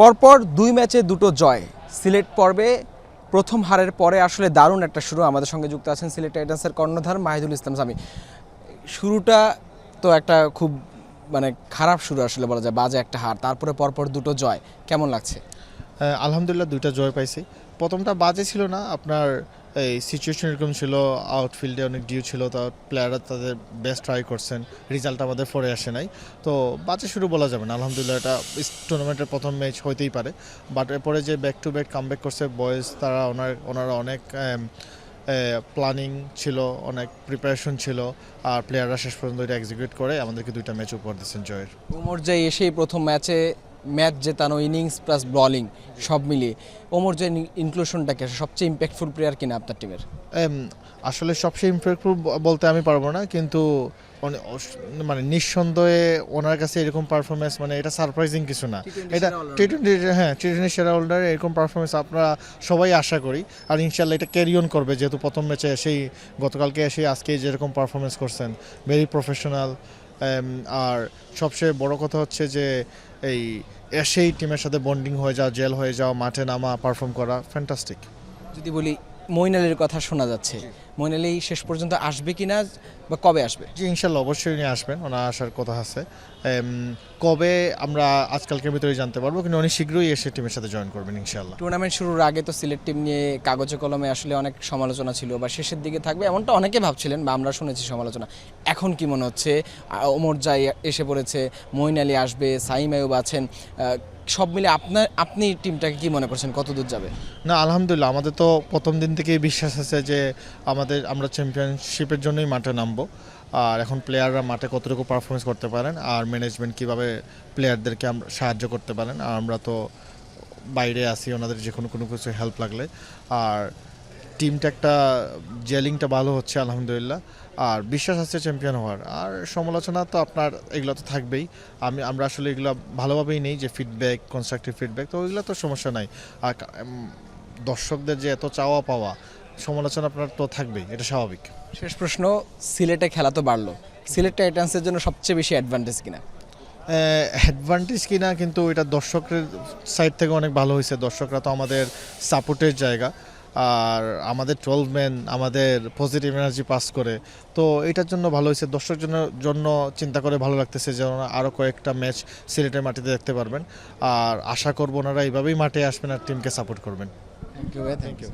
পরপর 2 ম্যাচে 2টো জয়। সিলেট পর্বে প্রথম হারের পরে আসলে দারুণ একটা শুরু। আমাদের সঙ্গে যুক্ত আছেন সিলেট টাইটান্সের কর্ণধার মাহিদুল ইসলাম সামি। শুরুটা তো একটা খুব খারাপ শুরু আসলে বলা যায়, বাজে একটা হার, তারপরে পরপর 2টো জয়, কেমন লাগছে? আলহামদুলিল্লাহ 2টা জয় পাইছি। প্রথমটা বাজে ছিল না, আপনার এই সিচুয়েশন এরকম ছিল, আউটফিল্ডে অনেক ডিউ ছিল, তো প্লেয়াররা তাদের বেস্ট ট্রাই করছেন, রেজাল্ট আমাদের ফরে আসে নাই, তো বাজে শুরু বলা যাবে না। আলহামদুলিল্লাহ এটা টুর্নামেন্টের প্রথম ম্যাচ হইতেই পারে, বাট এরপরে যে ব্যাক টু ব্যাক কামব্যাক করছে বয়েজ, তারা ওনারা অনেক প্ল্যানিং ছিল, অনেক প্রিপারেশন ছিল, আর প্লেয়াররা শেষ পর্যন্ত এটা এক্সিকিউট করে আমাদেরকে 2টা ম্যাচ উপহার দিচ্ছেন জয়ের। ওমর জয় এসেই প্রথম ম্যাচ জেতানো, ইনিংস প্লাস বোলিং সব মিলিয়ে ওমর জয় ইনক্লুশনটাকে সবচেয়ে ইম্প্যাক্টফুল প্লেয়ার কিনা আপনার টিমের? আসলে সবচেয়ে ইম্প্যাক্টফুল বলতে আমি পারবো না, কিন্তু নিঃসন্দেহে ওনার কাছে এরকম পারফরমেন্স, এটা সারপ্রাইজিং কিছু না। এটা টি-20 সেরা অলরাউন্ডার এরকম পারফরমেন্স আমরা সবাই আশা করি, আর ইনশাল্লাহ এটা ক্যারি অন করবে, যেহেতু প্রথম ম্যাচে এসেই, গতকালকে এসেই আজকে যেরকম পারফরমেন্স করছেন, ভেরি প্রফেশনাল। আর সবচেয়ে বড় কথা হচ্ছে যে এই এসেই টিমের সাথে বন্ডিং হয়ে যাওয়া, জেল হয়ে যাওয়া, মাঠে নামা, পারফর্ম করা, ফ্যান্টাস্টিক। যদি বলি মঈন আলীর কথা শোনা যাচ্ছে, মঈন আলী শেষ পর্যন্ত আসবে কিনা বা কবে আসবে? জি ইনশাল্লাহ অবশ্যই নিয়ে আসবেন, ওনার আসার কথা আছে। কবে আমরা আজকালকের ভিতরেই জানতে পারবো, কিন্তু উনি শীঘ্রই এসে টিমের সাথে জয়েন করবেন ইনশাল্লাহ। টুর্নামেন্ট শুরুর আগে তো সিলেট টিম নিয়ে কাগজে কলমে আসলে অনেক সমালোচনা ছিল, বা শেষের দিকে থাকবে এমনটা অনেকে ভাবছিলেন, বা আমরা শুনেছি সমালোচনা। এখন কি মনে হচ্ছে? ওমর জয় এসে পড়েছে, মঈন আলী আসবে, সাইম আইয়ুব আছেন, সব মিলে আপনি টিমটাকে কি মনে করছেন, কত দূর যাবে? না আলহামদুলিল্লাহ, আমাদের তো প্রথম দিন থেকেই বিশ্বাস আছে যে আমরা চ্যাম্পিয়নশিপের জন্যই মাঠে নামবো। আর এখন প্লেয়াররা মাঠে কতটুকু পারফরমেন্স করতে পারেন, আর ম্যানেজমেন্ট কীভাবে প্লেয়ারদেরকে সাহায্য করতে পারেন, আর আমরা তো বাইরে আসি ওনাদের যে কোনো কিছু হেল্প লাগলে। আর টিমটা একটা জেলিংটা ভালো হচ্ছে আলহামদুলিল্লাহ, আর বিশ্বাস আছে চ্যাম্পিয়ন হওয়ার। আর সমালোচনা তো আপনার এগুলো তো থাকবেই, আমরা আসলে এগুলো ভালোভাবেই নেই, যে ফিডব্যাক, কনস্ট্রাকটিভ ফিডব্যাক, তো ওইগুলো তো সমস্যা নাই। আর দর্শকদের যে এত চাওয়া পাওয়া, সমালোচনা আপনার তো থাকবেই, এটা স্বাভাবিক। শেষ প্রশ্ন, সিলেটে খেলা তো বাড়লো, সিলেট টাইটান্সের জন্য সবচেয়ে বেশি অ্যাডভান্টেজ কিনা? অ্যাডভান্টেজ কিনা, কিন্তু এটা দর্শকের সাইড থেকে অনেক ভালো হয়েছে। দর্শকরা তো আমাদের সাপোর্টের জায়গা, আর আমাদের 12 ম্যান আমাদের পজিটিভ এনার্জি পাস করে, তো এটার জন্য ভালো হয়েছে। দর্শক জন্য চিন্তা করে ভালো লাগতেছে যে ওনারা আরও কয়েকটা ম্যাচ সিলেটের মাটিতে দেখতে পারবেন, আর আশা করবো ওনারা এইভাবেই মাঠে আসবেন আর টিমকে সাপোর্ট করবেন। Thank you.